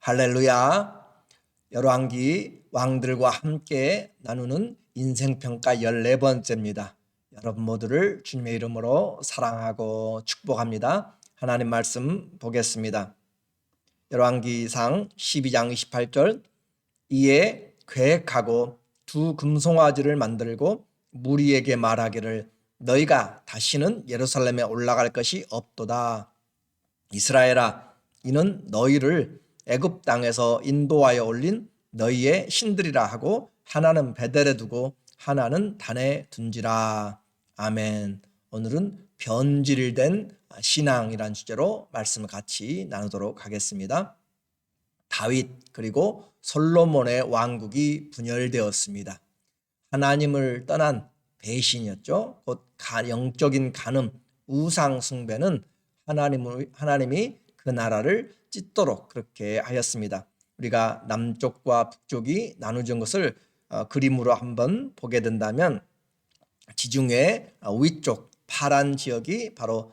할렐루야. 열왕기 왕들과 함께 나누는 인생평가 14번째입니다. 여러분 모두를 주님의 이름으로 사랑하고 축복합니다. 하나님 말씀 보겠습니다. 열왕기상 12장 28절 이에 계획하고 두 금송아지를 만들고 무리에게 말하기를 너희가 다시는 예루살렘에 올라갈 것이 없도다. 이스라엘아, 이는 너희를 애굽 땅에서 인도하여 올린 너희의 신들이라 하고 하나는 베델에 두고 하나는 단에 둔지라. 아멘. 오늘은 변질된 신앙이란 주제로 말씀을 같이 나누도록 하겠습니다. 다윗 그리고 솔로몬의 왕국이 분열되었습니다. 하나님을 떠난 배신이었죠. 곧 영적인 간음, 우상 숭배는 하나님이 그 나라를 찢도록 그렇게 하였습니다. 우리가 남쪽과 북쪽이 나누어진 것을 그림으로 한번 보게 된다면 지중해 위쪽 파란 지역이 바로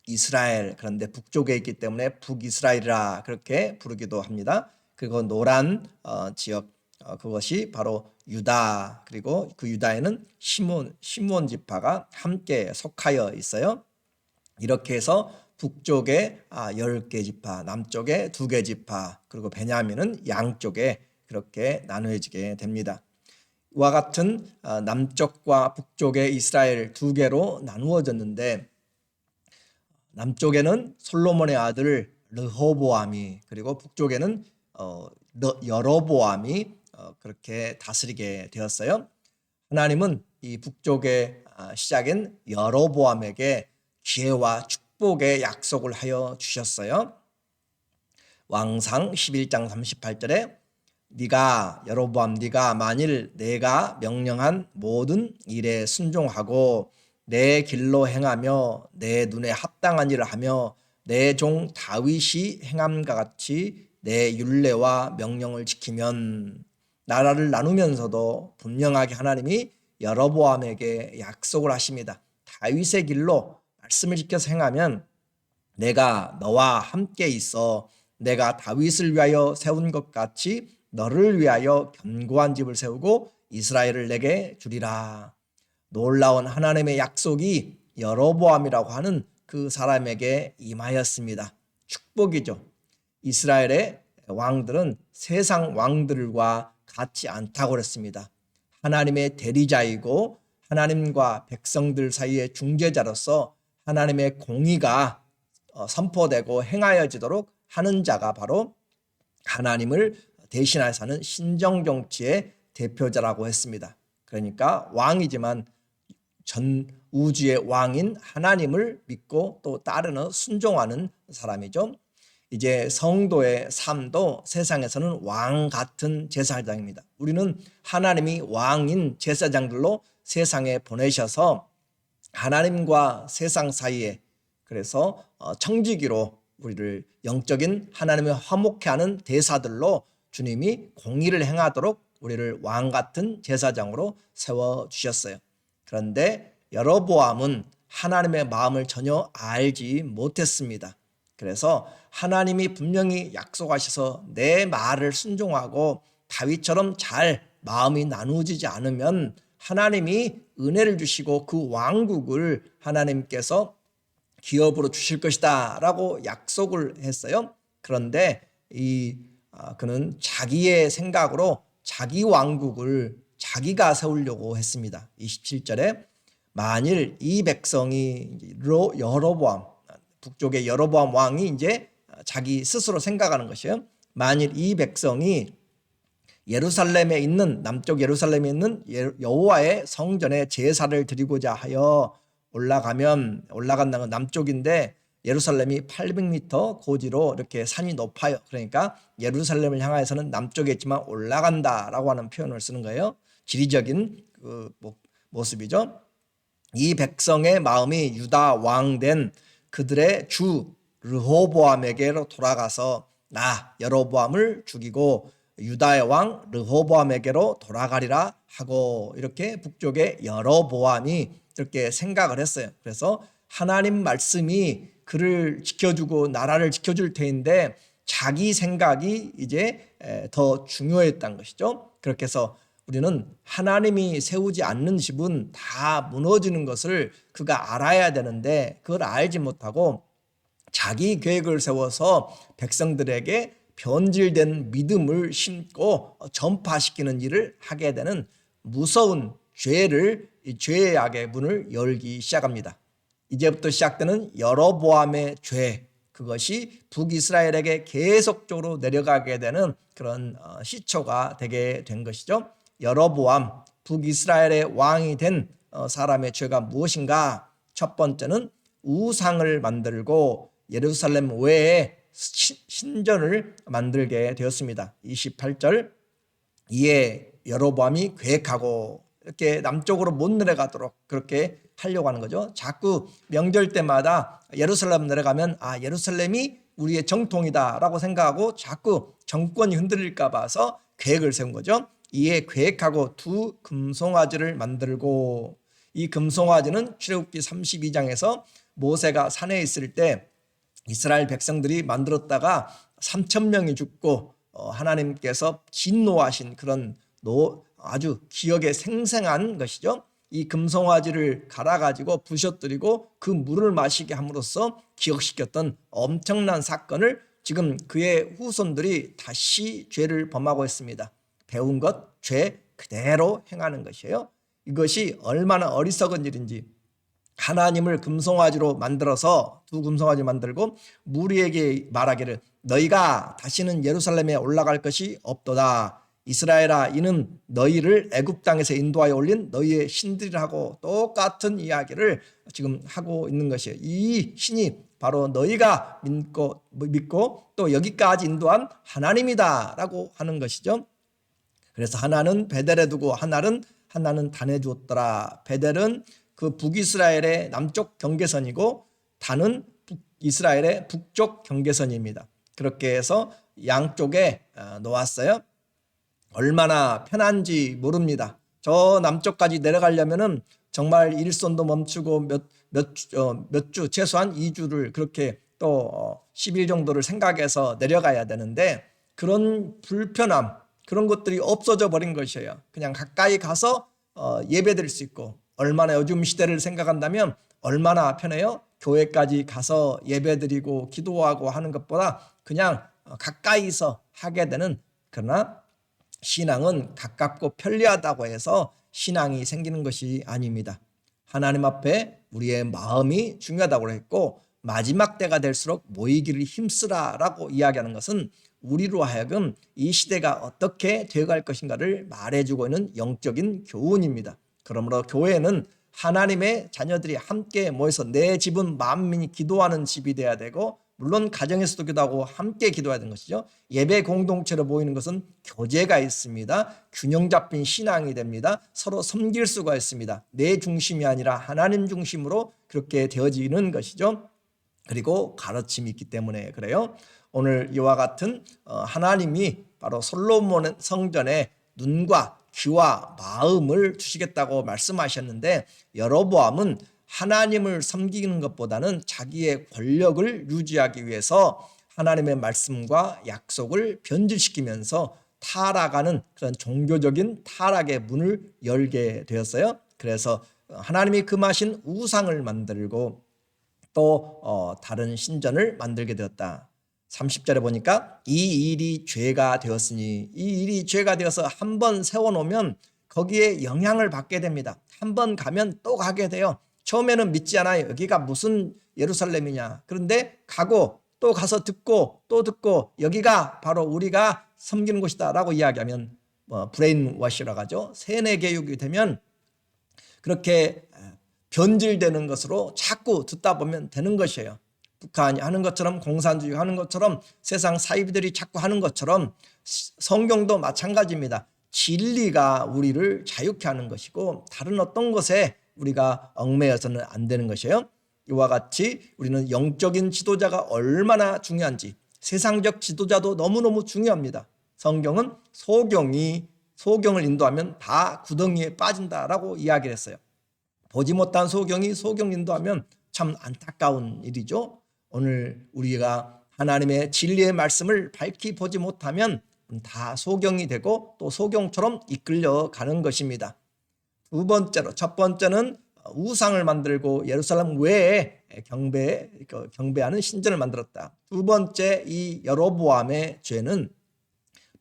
이스라엘, 그런데 북쪽에 있기 때문에 북이스라엘이라 그렇게 부르기도 합니다. 그리고 노란 지역, 그것이 바로 유다, 그리고 그 유다에는 시므온 지파가 함께 속하여 있어요. 이렇게 해서 북쪽에 10개 지파, 남쪽에 2개 지파, 그리고 베냐민은 양쪽에 그렇게 나누어지게 됩니다. 이와 같은 남쪽과 북쪽의 이스라엘 2개로 나누어졌는데, 남쪽에는 솔로몬의 아들 르호보암이, 그리고 북쪽에는 여로보암이 그렇게 다스리게 되었어요. 하나님은 이 북쪽의 시작인 여로보암에게 기회와 축복의 약속을 하여 주셨어요. 왕상 11장 38절에 네가 여로보암, 네가 만일 내가 명령한 모든 일에 순종하고 내 길로 행하며 내 눈에 합당한 일을 하며 내 종 다윗이 행함과 같이 내 율례와 명령을 지키면, 나라를 나누면서도 분명하게 하나님이 여로보암에게 약속을 하십니다. 다윗의 길로 말씀을 지켜서 행하면 내가 너와 함께 있어 내가 다윗을 위하여 세운 것 같이 너를 위하여 견고한 집을 세우고 이스라엘을 내게 주리라. 놀라운 하나님의 약속이 여로보암이라고 하는 그 사람에게 임하였습니다. 축복이죠. 이스라엘의 왕들은 세상 왕들과 같지 않다고 그랬습니다. 하나님의 대리자이고 하나님과 백성들 사이의 중재자로서 하나님의 공의가 선포되고 행하여지도록 하는 자가 바로 하나님을 대신하여 사는 신정정치의 대표자라고 했습니다. 그러니까 왕이지만 전 우주의 왕인 하나님을 믿고 또 따르는 순종하는 사람이죠. 이제 성도의 삶도 세상에서는 왕 같은 제사장입니다. 우리는 하나님이 왕인 제사장들로 세상에 보내셔서 하나님과 세상 사이에, 그래서 청지기로 우리를 영적인 하나님의 화목케 하는 대사들로 주님이 공의를 행하도록 우리를 왕 같은 제사장으로 세워주셨어요. 그런데 여로보암은 하나님의 마음을 전혀 알지 못했습니다. 그래서 하나님이 분명히 약속하셔서 내 말을 순종하고 다윗처럼 잘 마음이 나누어지지 않으면 하나님이 은혜를 주시고 그 왕국을 하나님께서 기업으로 주실 것이다 라고 약속을 했어요. 그런데 그는 자기의 생각으로 자기 왕국을 자기가 세우려고 했습니다. 27절에 만일 이 백성이 여로보암, 북쪽의 여로보암 왕이 이제 자기 스스로 생각하는 것이에요. 만일 이 백성이 예루살렘에 있는, 남쪽 예루살렘에 있는 여호와의 성전에 제사를 드리고자 하여 올라간다는 건 남쪽인데 예루살렘이 800m 고지로 이렇게 산이 높아요. 그러니까 예루살렘을 향하여서는 남쪽에 있지만 올라간다라고 하는 표현을 쓰는 거예요. 지리적인 그 모습이죠. 이 백성의 마음이 유다 왕된 그들의 주 르호보암에게로 돌아가서 나 여로보암을 죽이고 유다의 왕 르호보암에게로 돌아가리라 하고, 이렇게 북쪽의 여로보암이 이렇게 생각을 했어요. 그래서 하나님 말씀이 그를 지켜주고 나라를 지켜줄 테인데 자기 생각이 이제 더 중요했던 것이죠. 그렇게 해서 우리는 하나님이 세우지 않는 집은 다 무너지는 것을 그가 알아야 되는데 그걸 알지 못하고 자기 계획을 세워서 백성들에게 변질된 믿음을 심고 전파시키는 일을 하게 되는 무서운 죄의 악의 문을 열기 시작합니다. 이제부터 시작되는 여로보암의 죄, 그것이 북이스라엘에게 계속적으로 내려가게 되는 그런 시초가 되게 된 것이죠. 여로보암, 북이스라엘의 왕이 된 사람의 죄가 무엇인가? 첫 번째는 우상을 만들고 예루살렘 외에 신전을 만들게 되었습니다. 28절, 이에 여로보암이 계획하고, 이렇게 남쪽으로 못 내려가도록 그렇게 하려고 하는 거죠. 자꾸 명절 때마다 예루살렘 내려가면 예루살렘이 우리의 정통이다라고 생각하고 자꾸 정권이 흔들릴까 봐서 계획을 세운 거죠. 이에 계획하고 두 금송아지를 만들고, 이 금송아지는 출애굽기 32장에서 모세가 산에 있을 때 이스라엘 백성들이 만들었다가 3,000명이 죽고 하나님께서 진노하신 그런 아주 기억에 생생한 것이죠. 이 금송아지를 갈아가지고 부셔뜨리고 그 물을 마시게 함으로써 기억시켰던 엄청난 사건을 지금 그의 후손들이 다시 죄를 범하고 있습니다. 배운 것, 죄 그대로 행하는 것이에요. 이것이 얼마나 어리석은 일인지, 하나님을 금송아지로 만들어서 두 금송아지 만들고 무리에게 말하기를 너희가 다시는 예루살렘에 올라갈 것이 없도다. 이스라엘아, 이는 너희를 애굽 땅에서 인도하여 올린 너희의 신들이라고 똑같은 이야기를 지금 하고 있는 것이에요. 이 신이 바로 너희가 믿고 또 여기까지 인도한 하나님이다라고 하는 것이죠. 그래서 하나는 베델에 두고 하나는 단에 두었더라. 베델은 그 북이스라엘의 남쪽 경계선이고 단은 이스라엘의 북쪽 경계선입니다. 그렇게 해서 양쪽에 놓았어요. 얼마나 편한지 모릅니다. 저 남쪽까지 내려가려면은 정말 일손도 멈추고 몇 주, 최소한 2주를 그렇게 또 10일 정도를 생각해서 내려가야 되는데 그런 불편함, 그런 것들이 없어져 버린 것이에요. 그냥 가까이 가서 예배드릴 수 있고, 얼마나 요즘 시대를 생각한다면 얼마나 편해요? 교회까지 가서 예배드리고 기도하고 하는 것보다 그냥 가까이서 하게 되는, 그러나 신앙은 가깝고 편리하다고 해서 신앙이 생기는 것이 아닙니다. 하나님 앞에 우리의 마음이 중요하다고 했고, 마지막 때가 될수록 모이기를 힘쓰라라고 이야기하는 것은 우리로 하여금 이 시대가 어떻게 되어갈 것인가를 말해주고 있는 영적인 교훈입니다. 그러므로 교회는 하나님의 자녀들이 함께 모여서 내 집은 만민이 기도하는 집이 돼야 되고, 물론 가정에서도 기도하고 함께 기도해야 되는 것이죠. 예배 공동체로 모이는 것은 교제가 있습니다. 균형 잡힌 신앙이 됩니다. 서로 섬길 수가 있습니다. 내 중심이 아니라 하나님 중심으로 그렇게 되어지는 것이죠. 그리고 가르침이 있기 때문에 그래요. 오늘 이와 같은 하나님이 바로 솔로몬 성전에 눈과 귀와 마음을 주시겠다고 말씀하셨는데, 여로보암은 하나님을 섬기는 것보다는 자기의 권력을 유지하기 위해서 하나님의 말씀과 약속을 변질시키면서 타락하는 그런 종교적인 타락의 문을 열게 되었어요. 그래서 하나님이 금하신 우상을 만들고 또 다른 신전을 만들게 되었다. 30절에 보니까 이 일이 죄가 되었으니, 이 일이 죄가 되어서 한번 세워놓으면 거기에 영향을 받게 됩니다. 한번 가면 또 가게 돼요. 처음에는 믿지 않아요. 여기가 무슨 예루살렘이냐. 그런데 가고 또 가서 듣고 또 듣고 여기가 바로 우리가 섬기는 곳이다 라고 이야기하면 브레인워시라고 하죠. 세뇌 교육이 되면 그렇게 변질되는 것으로 자꾸 듣다 보면 되는 것이에요. 북한이 하는 것처럼, 공산주의 하는 것처럼, 세상 사이비들이 자꾸 하는 것처럼 성경도 마찬가지입니다. 진리가 우리를 자유케 하는 것이고 다른 어떤 것에 우리가 얽매여서는 안 되는 것이에요. 이와 같이 우리는 영적인 지도자가 얼마나 중요한지, 세상적 지도자도 너무너무 중요합니다. 성경은 소경을 인도하면 다 구덩이에 빠진다라고 이야기를 했어요. 보지 못한 소경이 소경 인도하면 참 안타까운 일이죠. 오늘 우리가 하나님의 진리의 말씀을 밝히 보지 못하면 다 소경이 되고 또 소경처럼 이끌려가는 것입니다. 두 번째로, 첫 번째는 우상을 만들고 예루살렘 외에 경배하는 신전을 만들었다. 두 번째, 이 여로보암의 죄는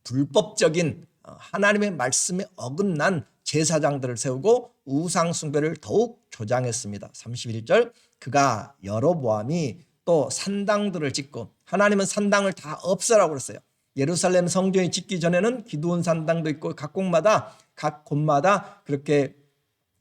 불법적인 하나님의 말씀에 어긋난 제사장들을 세우고 우상 숭배를 더욱 조장했습니다. 31절, 그가 여로보암이 또 산당들을 짓고, 하나님은 산당을 다 없애라고 그랬어요. 예루살렘 성전이 짓기 전에는 기드온 산당도 있고 각 곳마다 그렇게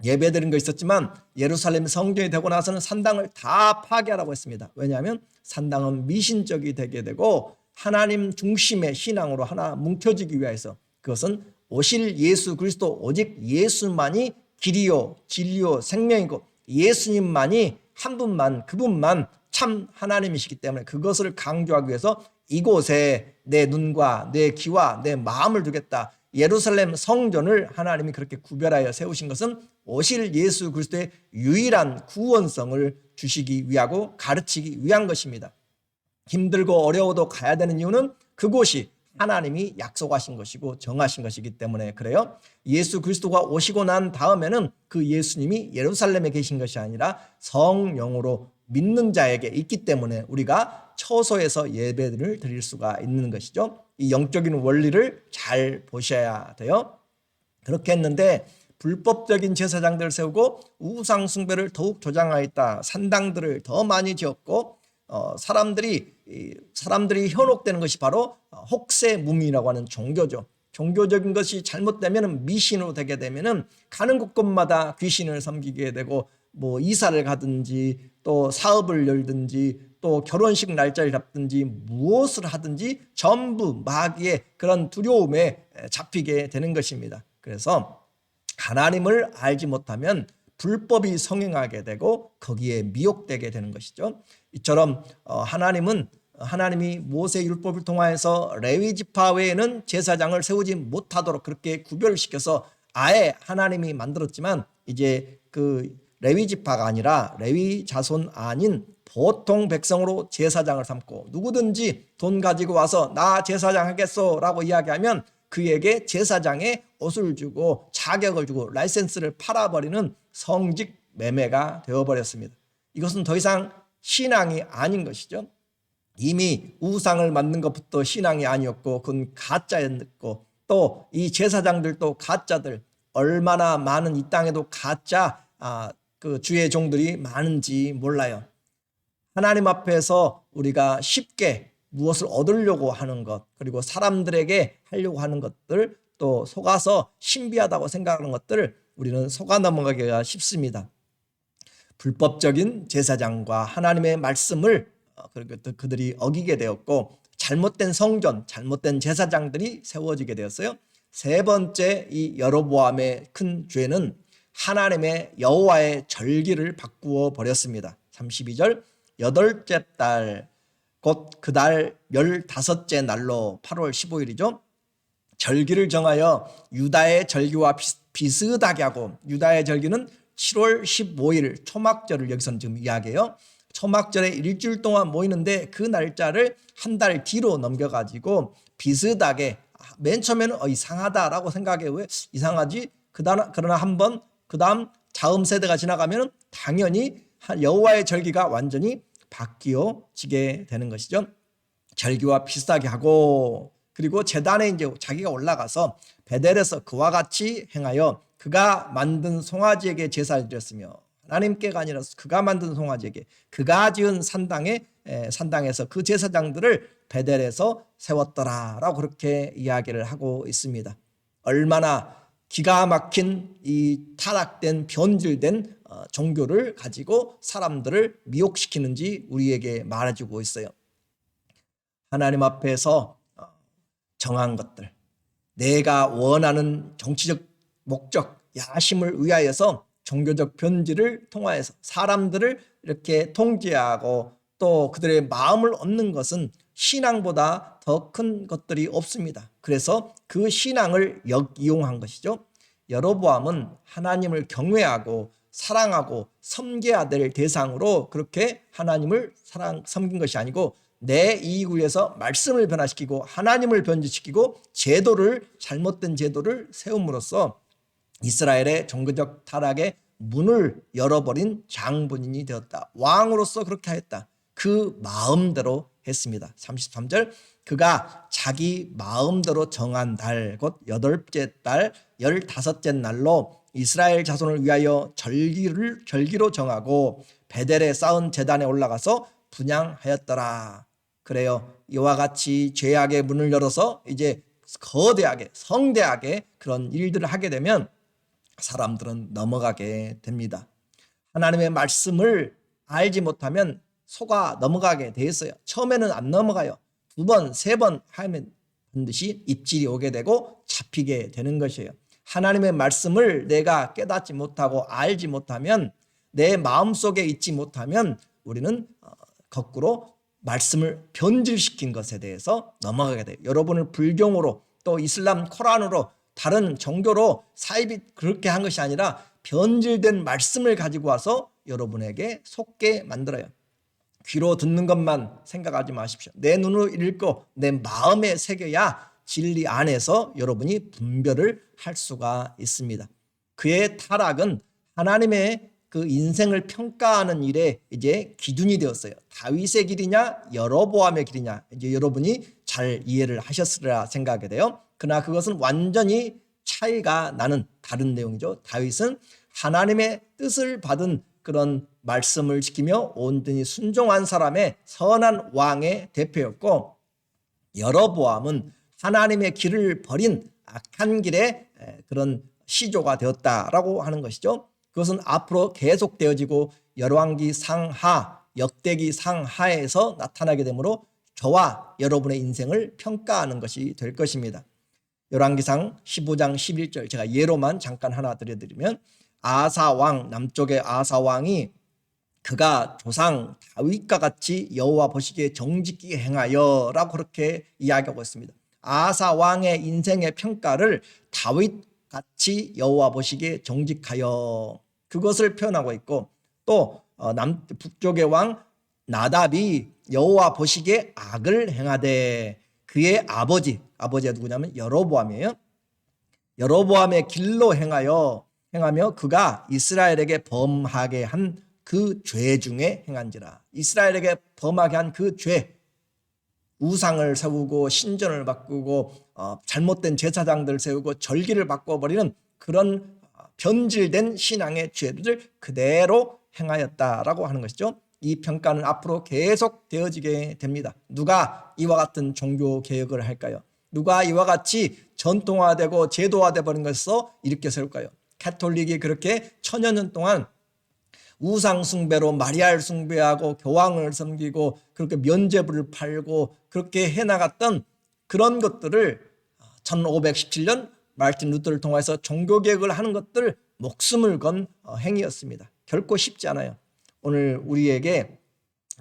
예배드린 거 있었지만, 예루살렘 성전이 되고 나서는 산당을 다 파괴하라고 했습니다. 왜냐하면 산당은 미신적이 되게 되고 하나님 중심의 신앙으로 하나 뭉쳐지기 위해서, 그것은 오실 예수 그리스도, 오직 예수만이 길이요 진리요 생명이고 예수님만이 한 분만, 그분만 참 하나님이시기 때문에 그것을 강조하기 위해서 이곳에 내 눈과 내 귀와 내 마음을 두겠다. 예루살렘 성전을 하나님이 그렇게 구별하여 세우신 것은 오실 예수 그리스도의 유일한 구원성을 주시기 위하고 가르치기 위한 것입니다. 힘들고 어려워도 가야 되는 이유는 그곳이 하나님이 약속하신 것이고 정하신 것이기 때문에 그래요. 예수 그리스도가 오시고 난 다음에는 그 예수님이 예루살렘에 계신 것이 아니라 성령으로 믿는 자에게 있기 때문에 우리가 처소에서 예배를 드릴 수가 있는 것이죠. 이 영적인 원리를 잘 보셔야 돼요. 그렇게 했는데 불법적인 제사장들을 세우고 우상 숭배를 더욱 조장하였다. 산당들을 더 많이 지었고 사람들이 현혹되는 것이 바로 혹세무민이라고 하는 종교죠. 종교적인 것이 잘못되면, 미신으로 되게 되면은 가는 곳곳마다 귀신을 섬기게 되고, 뭐 이사를 가든지 또 사업을 열든지 또 결혼식 날짜를 잡든지 무엇을 하든지 전부 마귀의 그런 두려움에 잡히게 되는 것입니다. 그래서 하나님을 알지 못하면 불법이 성행하게 되고 거기에 미혹되게 되는 것이죠. 이처럼 하나님이 모세 율법을 통하여서 레위 지파 외에는 제사장을 세우지 못하도록 그렇게 구별시켜서 아예 하나님이 만들었지만, 이제 그 레위 지파가 아니라 레위 자손 아닌 보통 백성으로 제사장을 삼고, 누구든지 돈 가지고 와서 나 제사장 하겠소 라고 이야기하면 그에게 제사장의 옷을 주고 자격을 주고 라이센스를 팔아버리는 성직 매매가 되어버렸습니다. 이것은 더 이상 신앙이 아닌 것이죠. 이미 우상을 만든 것부터 신앙이 아니었고 그건 가짜였고, 또 이 제사장들도 가짜들, 얼마나 많은 이 땅에도 가짜 그 주의 종들이 많은지 몰라요. 하나님 앞에서 우리가 쉽게 무엇을 얻으려고 하는 것, 그리고 사람들에게 하려고 하는 것들, 또 속아서 신비하다고 생각하는 것들을 우리는 속아 넘어가기가 쉽습니다. 불법적인 제사장과 하나님의 말씀을 그들이 어기게 되었고, 잘못된 성전, 잘못된 제사장들이 세워지게 되었어요. 세 번째, 이 여로보암의 큰 죄는 하나님의 여호와의 절기를 바꾸어 버렸습니다. 32절, 여덟째 달 곧 그 달 15째 날로, 8월 15일이죠. 절기를 정하여 유다의 절기와 비슷하게 하고, 유다의 절기는 7월 15일 초막절을 여기서는 지금 이야기해요. 초막절에 일주일 동안 모이는데 그 날짜를 한 달 뒤로 넘겨가지고 비슷하게, 맨 처음에는 이상하다라고 생각해. 왜 이상하지? 그러나 한번 그 다음 다음 세대가 지나가면 당연히 여호와의 절기가 완전히 바뀌어지게 되는 것이죠. 절기와 비슷하게 하고, 그리고 제단에 이제 자기가 올라가서 베델에서 그와 같이 행하여 그가 만든 송아지에게 제사를 드렸으며, 하나님께가 아니라 그가 만든 송아지에게, 그가 지은 산당에서 그 제사장들을 베델에서 세웠더라라고 그렇게 이야기를 하고 있습니다. 얼마나 기가 막힌 이 타락된 변질된 종교를 가지고 사람들을 미혹시키는지 우리에게 말해주고 있어요. 하나님 앞에서 정한 것들, 내가 원하는 정치적 목적, 야심을 위하여서 종교적 변질을 통하여서 사람들을 이렇게 통제하고 또 그들의 마음을 얻는 것은 신앙보다 더 큰 것들이 없습니다. 그래서 그 신앙을 역이용한 것이죠. 여로보암은 하나님을 경외하고 사랑하고 섬겨야 될 대상으로 그렇게 하나님을 섬긴 것이 아니고 내 이익을 위해서 말씀을 변화시키고 하나님을 변질시키고 잘못된 제도를 세움으로써 이스라엘의 종교적 타락의 문을 열어버린 장본인이 되었다. 왕으로서 그렇게 하였다. 그 마음대로 했습니다. 33절, 그가 자기 마음대로 정한 달 곧 8째 달 15째 날로 이스라엘 자손을 위하여 절기로 정하고 베델에 쌓은 제단에 올라가서 분향하였더라. 그래요. 이와 같이 죄악의 문을 열어서 이제 거대하게 성대하게 그런 일들을 하게 되면 사람들은 넘어가게 됩니다. 하나님의 말씀을 알지 못하면 속아 넘어가게 돼 있어요. 처음에는 안 넘어가요. 2번, 3번 하면 반드시 입질이 오게 되고 잡히게 되는 것이에요. 하나님의 말씀을 내가 깨닫지 못하고 알지 못하면, 내 마음속에 있지 못하면 우리는 거꾸로 말씀을 변질시킨 것에 대해서 넘어가게 돼요. 여러분을 불경으로 또 이슬람 코란으로 다른 종교로 사입이 그렇게 한 것이 아니라 변질된 말씀을 가지고 와서 여러분에게 속게 만들어요. 귀로 듣는 것만 생각하지 마십시오. 내 눈으로 읽고 내 마음에 새겨야 진리 안에서 여러분이 분별을 할 수가 있습니다. 그의 타락은 하나님의 그 인생을 평가하는 일에 이제 기준이 되었어요. 다윗의 길이냐 여로보암의 길이냐, 이제 여러분이 잘 이해를 하셨으리라 생각이 돼요. 그러나 그것은 완전히 차이가 나는 다른 내용이죠. 다윗은 하나님의 뜻을 받은 그런 말씀을 지키며 온전히 순종한 사람의 선한 왕의 대표였고, 여로보암은 하나님의 길을 버린 악한 길의 그런 시조가 되었다라고 하는 것이죠. 그것은 앞으로 계속되어지고 열왕기 상하, 역대기 상하에서 나타나게 되므로 저와 여러분의 인생을 평가하는 것이 될 것입니다. 열왕기상 15장 11절 제가 예로만 잠깐 하나 드려드리면, 아사왕, 남쪽의 아사왕이 그가 조상 다윗과 같이 여호와 보시기에 정직히 행하여 라고 그렇게 이야기하고 있습니다. 아사왕의 인생의 평가를 다윗같이 여호와 보시기에 정직하여, 그것을 표현하고 있고, 또 북쪽의 왕 나답이 여호와 보시기에 악을 행하되 그의 아버지가 누구냐면 여로보암이에요. 여로보암의 길로 행하며 그가 이스라엘에게 범하게 한 그 죄 중에 행한지라. 이스라엘에게 범하게 한 그 죄, 우상을 세우고 신전을 바꾸고 잘못된 제사장들을 세우고 절기를 바꿔버리는 그런 변질된 신앙의 죄를 그대로 행하였다라고 하는 것이죠. 이 평가는 앞으로 계속 되어지게 됩니다. 누가 이와 같은 종교 개혁을 할까요? 누가 이와 같이 전통화되고 제도화돼 버린 것에서 일으켜 세울까요? 가톨릭이 그렇게 천여 년 동안 우상 숭배로 마리아를 숭배하고 교황을 섬기고 그렇게 면죄부를 팔고 그렇게 해나갔던 그런 것들을 1517년 마르틴 루터를 통해서 종교개혁을 하는 것들 목숨을 건 행위였습니다. 결코 쉽지 않아요. 오늘 우리에게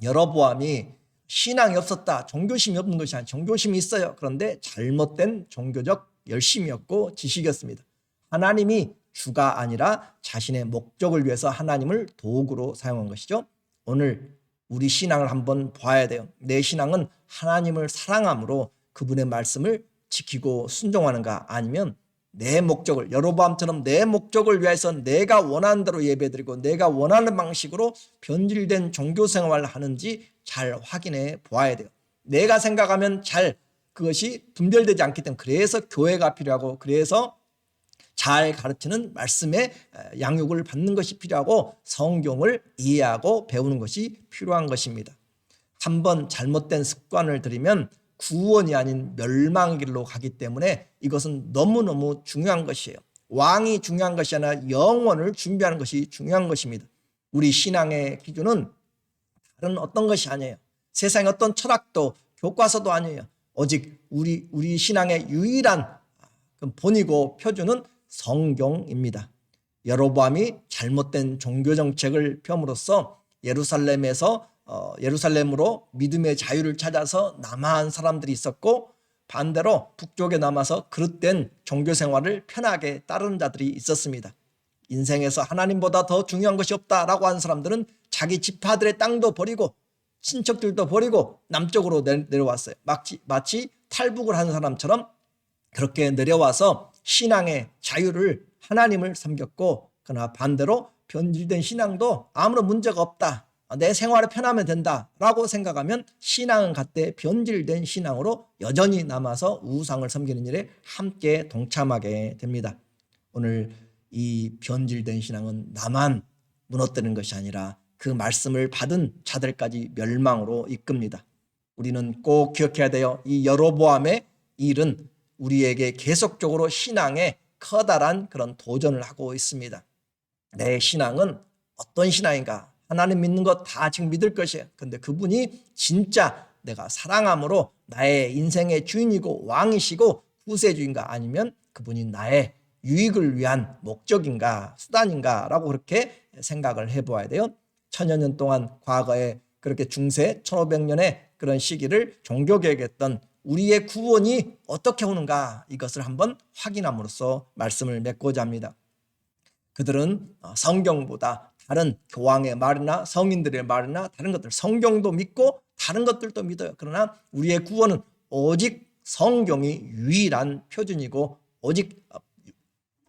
여로보암이 신앙이 없었다, 종교심이 없는 것이 아니라 종교심이 있어요. 그런데 잘못된 종교적 열심이었고 지식이었습니다. 하나님이 주가 아니라 자신의 목적을 위해서 하나님을 도구로 사용한 것이죠. 오늘 우리 신앙을 한번 봐야 돼요. 내 신앙은 하나님을 사랑함으로 그분의 말씀을 지키고 순종하는가, 아니면 내 목적을, 여로보암처럼 내 목적을 위해서 내가 원하는 대로 예배드리고 내가 원하는 방식으로 변질된 종교생활을 하는지 잘 확인해 보아야 돼요. 내가 생각하면 잘 그것이 분별되지 않기 때문에, 그래서 교회가 필요하고, 그래서 잘 가르치는 말씀의 양육을 받는 것이 필요하고, 성경을 이해하고 배우는 것이 필요한 것입니다. 한번 잘못된 습관을 들이면 구원이 아닌 멸망의 길로 가기 때문에 이것은 너무너무 중요한 것이에요. 왕이 중요한 것이 아니라 영혼을 준비하는 것이 중요한 것입니다. 우리 신앙의 기준은 다른 어떤 것이 아니에요. 세상의 어떤 철학도 교과서도 아니에요. 오직 우리 신앙의 유일한 본이고 표준은 성경입니다. 여로보암이 잘못된 종교 정책을 펴므로써 예루살렘으로 믿음의 자유를 찾아서 남아한 사람들이 있었고, 반대로 북쪽에 남아서 그릇된 종교 생활을 편하게 따르는 자들이 있었습니다. 인생에서 하나님보다 더 중요한 것이 없다라고 하는 사람들은 자기 지파들의 땅도 버리고 친척들도 버리고 남쪽으로 내려왔어요. 마치 탈북을 한 사람처럼 그렇게 내려와서 신앙의 자유를 하나님을 섬겼고, 그러나 반대로 변질된 신앙도 아무런 문제가 없다, 내 생활이 편하면 된다라고 생각하면 신앙은 갖대 변질된 신앙으로 여전히 남아서 우상을 섬기는 일에 함께 동참하게 됩니다. 오늘 이 변질된 신앙은 나만 무너뜨리는 것이 아니라 그 말씀을 받은 자들까지 멸망으로 이끕니다. 우리는 꼭 기억해야 돼요. 이 여로보암의 일은 우리에게 계속적으로 신앙에 커다란 그런 도전을 하고 있습니다. 내 신앙은 어떤 신앙인가? 하나님 믿는 것 다 지금 믿을 것이에요. 그런데 그분이 진짜 내가 사랑함으로 나의 인생의 주인이고 왕이시고 구세주인가, 아니면 그분이 나의 유익을 위한 목적인가, 수단인가 라고 그렇게 생각을 해보아야 돼요. 천여 년 동안 과거에 그렇게 중세 1500년의 그런 시기를 종교개혁했던 우리의 구원이 어떻게 오는가, 이것을 한번 확인함으로써 말씀을 맺고자 합니다. 그들은 성경보다 다른 교황의 말이나 성인들의 말이나 다른 것들, 성경도 믿고 다른 것들도 믿어요. 그러나 우리의 구원은 오직 성경이 유일한 표준이고 오직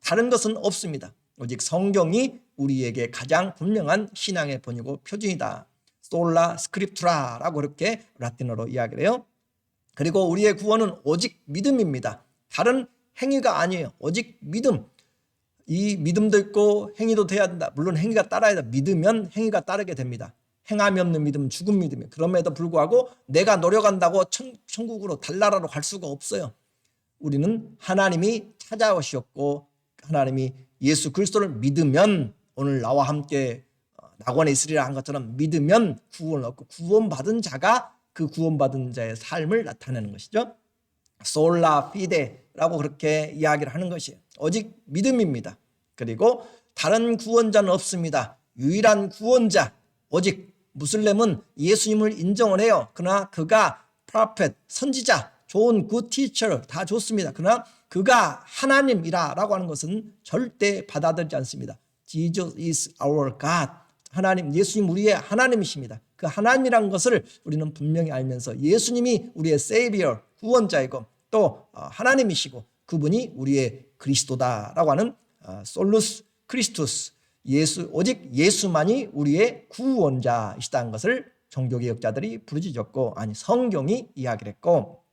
다른 것은 없습니다. 오직 성경이 우리에게 가장 분명한 신앙의 본이고 표준이다. 솔라 스크립투라라고 그렇게 라틴어로 이야기를 해요. 그리고 우리의 구원은 오직 믿음입니다. 다른 행위가 아니에요. 오직 믿음. 이 믿음도 있고 행위도 돼야 된다. 물론 행위가 따라야 된다. 믿으면 행위가 따르게 됩니다. 행함이 없는 믿음은 죽은 믿음이에요. 그럼에도 불구하고 내가 노력한다고 천국으로 달나라로 갈 수가 없어요. 우리는 하나님이 찾아오셨고 하나님이 예수 그리스도를 믿으면, 오늘 나와 함께 낙원에 있으리라 한 것처럼 믿으면 구원을 얻고, 구원받은 자가 그 구원받은 자의 삶을 나타내는 것이죠. 솔라 피데라고 그렇게 이야기를 하는 것이에요. 오직 믿음입니다. 그리고 다른 구원자는 없습니다. 유일한 구원자, 오직 무슬림은 예수님을 인정을 해요. 그러나 그가 프로페트, 선지자, 좋은 굿 티처 다 좋습니다. 그러나 그가 하나님이라고 하는 것은 절대 받아들이지 않습니다. Jesus is our God. 하나님, 예수님 우리의 하나님이십니다. 그 하나님이란 것을 우리는 분명히 알면서 예수님이 우리의 Savior, 구원자이고 또 하나님이시고 그분이 우리의 그리스도다라고 하는 솔루스 크리스투스, 오직 예수만이 우리의 구원자이시다는 것을 종교개혁자들이 부르짖었고, 아니 성경이 이야기를 했고,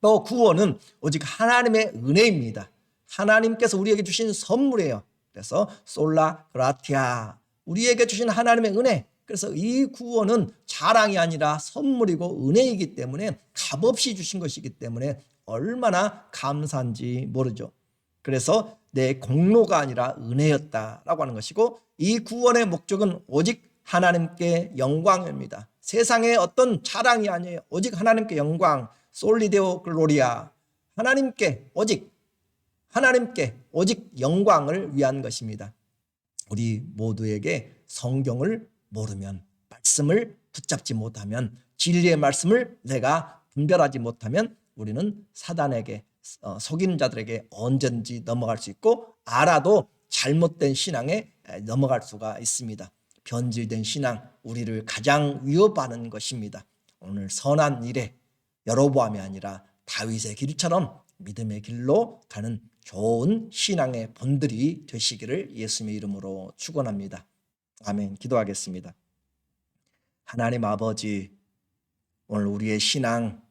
또 구원은 오직 하나님의 은혜입니다. 하나님께서 우리에게 주신 선물이에요. 그래서 솔라 그라티아, 우리에게 주신 하나님의 은혜. 그래서 이 구원은 자랑이 아니라 선물이고 은혜이기 때문에, 값없이 주신 것이기 때문에 얼마나 감사한지 모르죠. 그래서 내 공로가 아니라 은혜였다라고 하는 것이고, 이 구원의 목적은 오직 하나님께 영광입니다. 세상의 어떤 자랑이 아니에요. 오직 하나님께 영광, 솔리데오 글로리아, 하나님께 오직 영광을 위한 것입니다. 우리 모두에게 성경을 모르면, 말씀을 붙잡지 못하면, 진리의 말씀을 내가 분별하지 못하면 우리는 사단에게, 속이는 자들에게 언제든지 넘어갈 수 있고, 알아도 잘못된 신앙에 넘어갈 수가 있습니다. 변질된 신앙, 우리를 가장 위협하는 것입니다. 오늘 선한 일에 여로보암이 아니라 다윗의 길처럼 믿음의 길로 가는 좋은 신앙의 본들이 되시기를 예수님의 이름으로 축원합니다. 아멘. 기도하겠습니다. 하나님 아버지, 오늘 우리의 신앙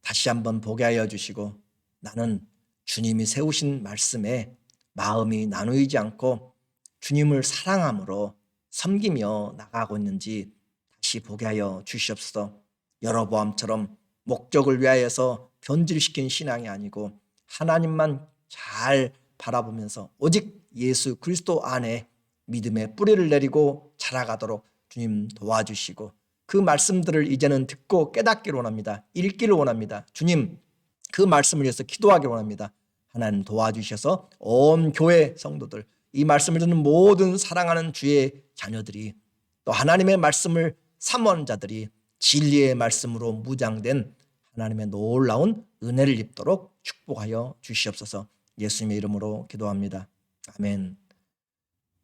다시 한번 보게 하여 주시고, 나는 주님이 세우신 말씀에 마음이 나누이지 않고 주님을 사랑함으로 섬기며 나가고 있는지 다시 보게 하여 주시옵소서. 여로보암처럼 목적을 위하여서 변질시킨 신앙이 아니고 하나님만 잘 바라보면서 오직 예수 그리스도 안에 믿음의 뿌리를 내리고 자라가도록 주님 도와주시고, 그 말씀들을 이제는 듣고 깨닫기를 원합니다. 읽기를 원합니다. 주님, 그 말씀을 위해서 기도하기를 원합니다. 하나님 도와주셔서 온 교회 성도들, 이 말씀을 듣는 모든 사랑하는 주의 자녀들이, 또 하나님의 말씀을 사모하는 자들이 진리의 말씀으로 무장된 하나님의 놀라운 은혜를 입도록 축복하여 주시옵소서. 예수님의 이름으로 기도합니다. 아멘.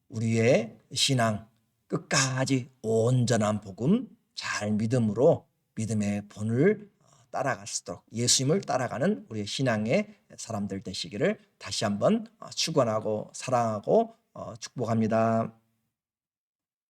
우리의 신앙 끝까지 온전한 복음, 잘 믿음으로 믿음의 본을 따라갈 수 있도록 예수님을 따라가는 우리의 신앙의 사람들 되시기를 다시 한번 축원하고 사랑하고 축복합니다.